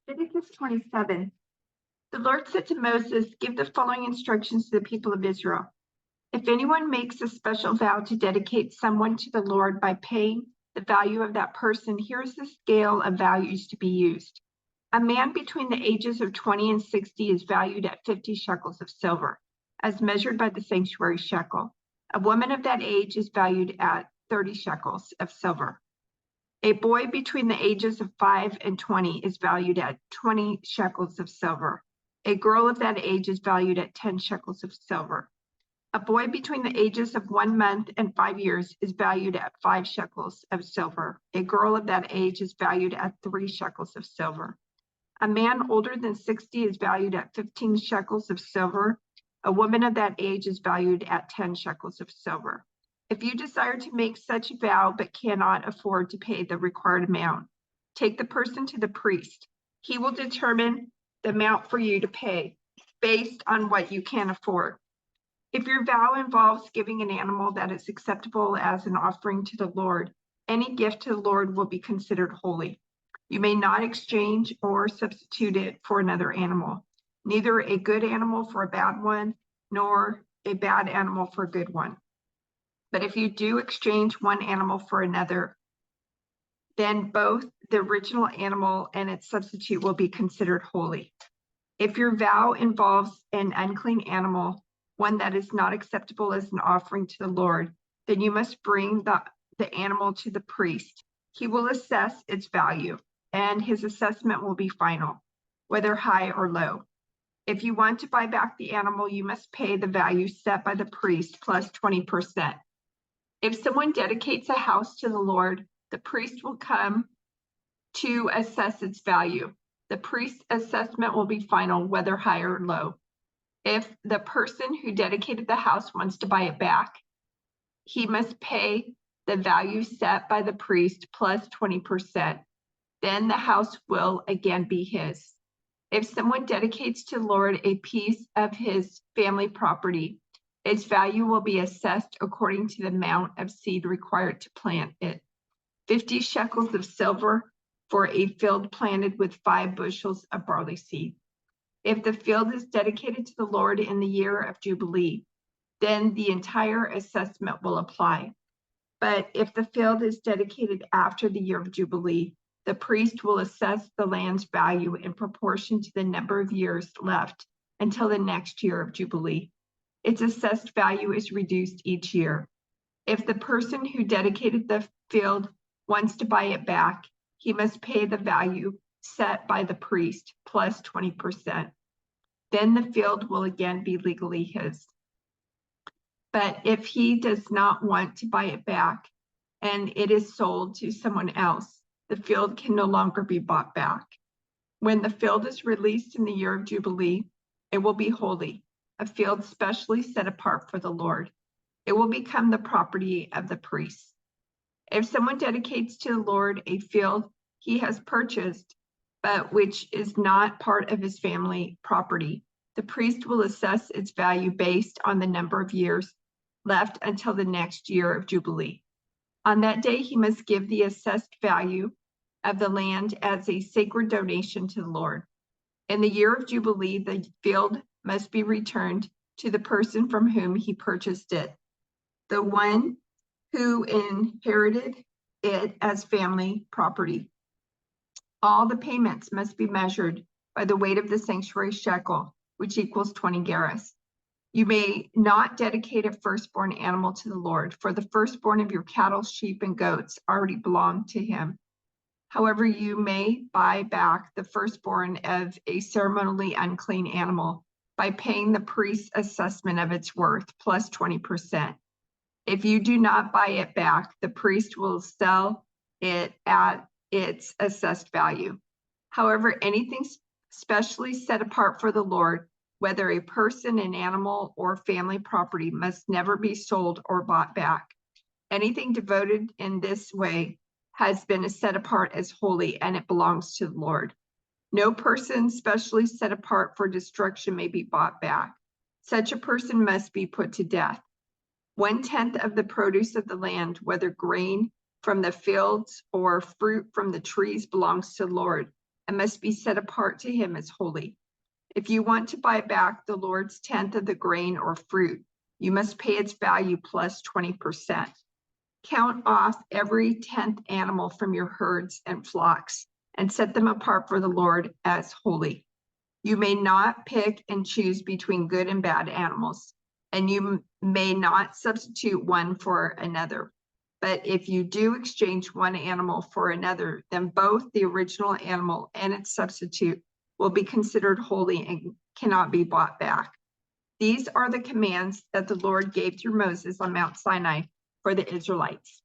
Leviticus 27. The Lord said to Moses, "Give the following instructions to the people of Israel. If anyone makes a special vow to dedicate someone to the Lord by paying the value of that person, here's the scale of values to be used. A man between the ages of 20 and 60 is valued at 50 shekels of silver, as measured by the sanctuary shekel. A woman of that age is valued at 30 shekels of silver. A boy between the ages of 5 and 20 is valued at 20 shekels of silver. A girl of that age is valued at 10 shekels of silver. A boy between the ages of 1 month and 5 years is valued at 5 shekels of silver. A girl of that age is valued at 3 shekels of silver. A man older than 60 is valued at 15 shekels of silver. A woman of that age is valued at 10 shekels of silver. If you desire to make such a vow but cannot afford to pay the required amount, take the person to the priest. He will determine the amount for you to pay based on what you can afford. If your vow involves giving an animal that is acceptable as an offering to the Lord, any gift to the Lord will be considered holy. You may not exchange or substitute it for another animal, neither a good animal for a bad one, nor a bad animal for a good one. But if you do exchange one animal for another, then both the original animal and its substitute will be considered holy. If your vow involves an unclean animal, one that is not acceptable as an offering to the Lord, then you must bring the animal to the priest. He will assess its value, and his assessment will be final, whether high or low. If you want to buy back the animal, you must pay the value set by the priest plus 20%. If someone dedicates a house to the Lord, the priest will come to assess its value. The priest's assessment will be final, whether high or low. If the person who dedicated the house wants to buy it back, he must pay the value set by the priest plus 20%. Then the house will again be his. If someone dedicates to the Lord a piece of his family property, its value will be assessed according to the amount of seed required to plant it. 50 shekels of silver for a field planted with 5 bushels of barley seed. If the field is dedicated to the Lord in the year of Jubilee, then the entire assessment will apply. But if the field is dedicated after the year of Jubilee, the priest will assess the land's value in proportion to the number of years left until the next year of Jubilee. Its assessed value is reduced each year. If the person who dedicated the field wants to buy it back, he must pay the value set by the priest plus 20%. Then the field will again be legally his. But if he does not want to buy it back and it is sold to someone else, the field can no longer be bought back. When the field is released in the year of Jubilee, it will be holy, a field specially set apart for the Lord. It will become the property of the priests. If someone dedicates to the Lord a field he has purchased, but which is not part of his family property, the priest will assess its value based on the number of years left until the next year of Jubilee. On that day, he must give the assessed value of the land as a sacred donation to the Lord. In the year of Jubilee, the field must be returned to the person from whom he purchased it, the one who inherited it as family property. All the payments must be measured by the weight of the sanctuary shekel, which equals 20 gerahs. You may not dedicate a firstborn animal to the Lord, for the firstborn of your cattle, sheep, and goats already belong to him. However, you may buy back the firstborn of a ceremonially unclean animal by paying the priest's assessment of its worth plus 20%. If you do not buy it back, the priest will sell it at its assessed value. However, anything specially set apart for the Lord, whether a person, an animal, or family property, must never be sold or bought back. Anything devoted in this way has been set apart as holy, and it belongs to the Lord. No person specially set apart for destruction may be bought back. Such a person must be put to death. 1/10 of the produce of the land, whether grain from the fields or fruit from the trees, belongs to the Lord. and must be set apart to him as holy. If you want to buy back the Lord's tenth of the grain or fruit, you must pay its value plus 20%. Count off every 10th animal from your herds and flocks and set them apart for the Lord as holy. You may not pick and choose between good and bad animals, and you may not substitute one for another. But if you do exchange one animal for another, then both the original animal and its substitute will be considered holy and cannot be bought back. These are the commands that the Lord gave through Moses on Mount Sinai for the Israelites.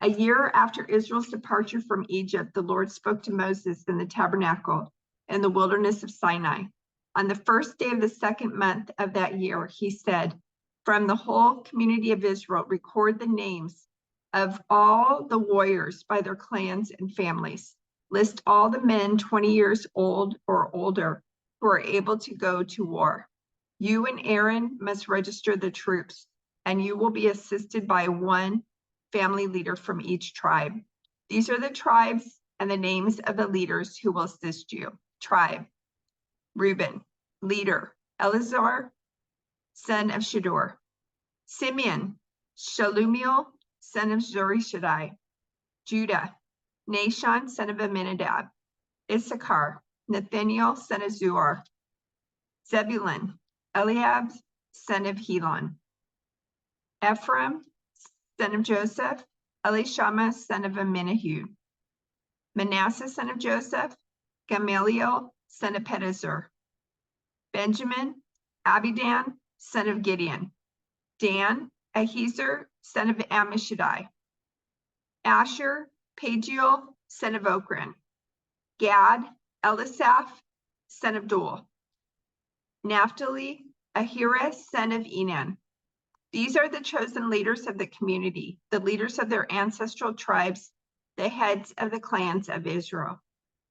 A year after Israel's departure from Egypt, the Lord spoke to Moses in the tabernacle in the wilderness of Sinai. On the first day of the second month of that year, he said, "From the whole community of Israel, record the names of all the warriors by their clans and families. List all the men 20 years old or older who are able to go to war. You and Aaron must register the troops, and you will be assisted by one family leader from each tribe. These are the tribes and the names of the leaders who will assist you. Tribe: Reuben, leader, Eleazar, son of Shedeur. Simeon, Shalumiel, son of Zurishaddai. Judah, Nahshon, son of Amminadab. Issachar, Nathaniel, son of Zuar. Zebulun, Eliab, son of Helon. Ephraim, son of Joseph, Elishama, son of Amminahud. Manasseh, son of Joseph, Gamaliel, son of Pedazur. Benjamin, Abidan, son of Gideon. Dan, Ahiezer, son of Ammishaddai. Asher, Pagiel, son of Okran. Gad, Elisaph, son of Dul. Naphtali, Ahira, son of Enan. These are the chosen leaders of the community, the leaders of their ancestral tribes, the heads of the clans of Israel.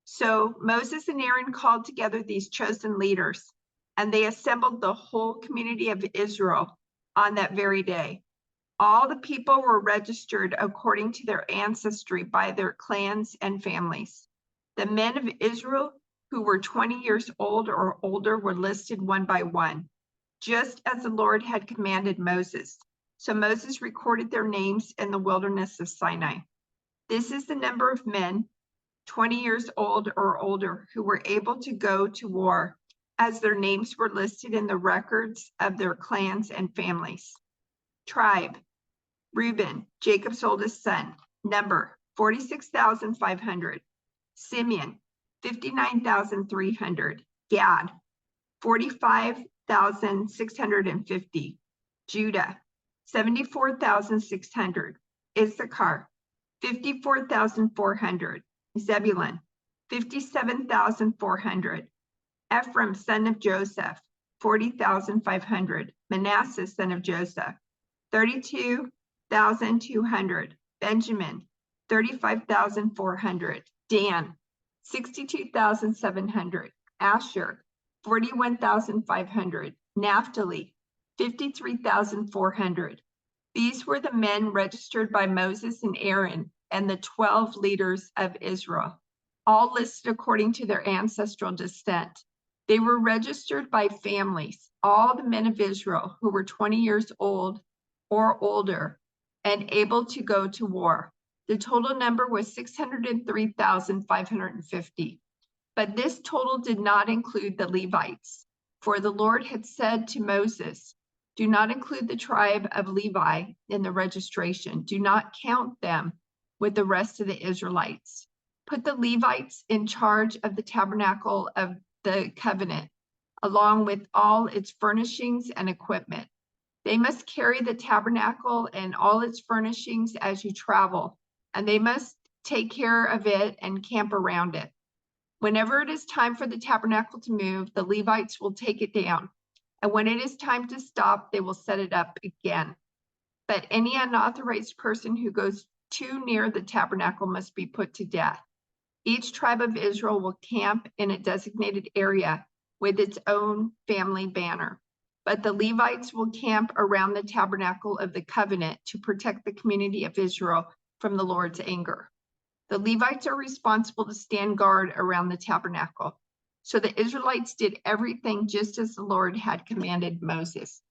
So Moses and Aaron called together these chosen leaders, and they assembled the whole community of Israel on that very day. All the people were registered according to their ancestry by their clans and families. The men of Israel who were 20 years old or older were listed one by one, just as the Lord had commanded Moses. So Moses recorded their names in the wilderness of Sinai. This is the number of men 20 years old or older who were able to go to war, as their names were listed in the records of their clans and families. Tribe: Reuben, Jacob's oldest son, number 46,500. Simeon, 59,300. Gad, 45,650. Judah, 74,600. Issachar, 54,400. Zebulun, 57,400. Ephraim, son of Joseph, 40,500. Manasseh, son of Joseph, 32,200. Benjamin, 35,400. Dan, 62,700. Asher, 41,500. Naphtali, 53,400. These were the men registered by Moses and Aaron and the 12 leaders of Israel, all listed according to their ancestral descent. They were registered by families, all the men of Israel who were 20 years old or older and able to go to war. The total number was 603,550. But this total did not include the Levites, for the Lord had said to Moses, "Do not include the tribe of Levi in the registration. Do not count them with the rest of the Israelites. Put the Levites in charge of the tabernacle of the covenant, along with all its furnishings and equipment. They must carry the tabernacle and all its furnishings as you travel, and they must take care of it and camp around it. Whenever it is time for the tabernacle to move, the Levites will take it down, and when it is time to stop, they will set it up again. But any unauthorized person who goes too near the tabernacle must be put to death. Each tribe of Israel will camp in a designated area with its own family banner. But the Levites will camp around the tabernacle of the covenant to protect the community of Israel from the Lord's anger." The Levites are responsible to stand guard around the tabernacle. So the Israelites did everything just as the Lord had commanded Moses.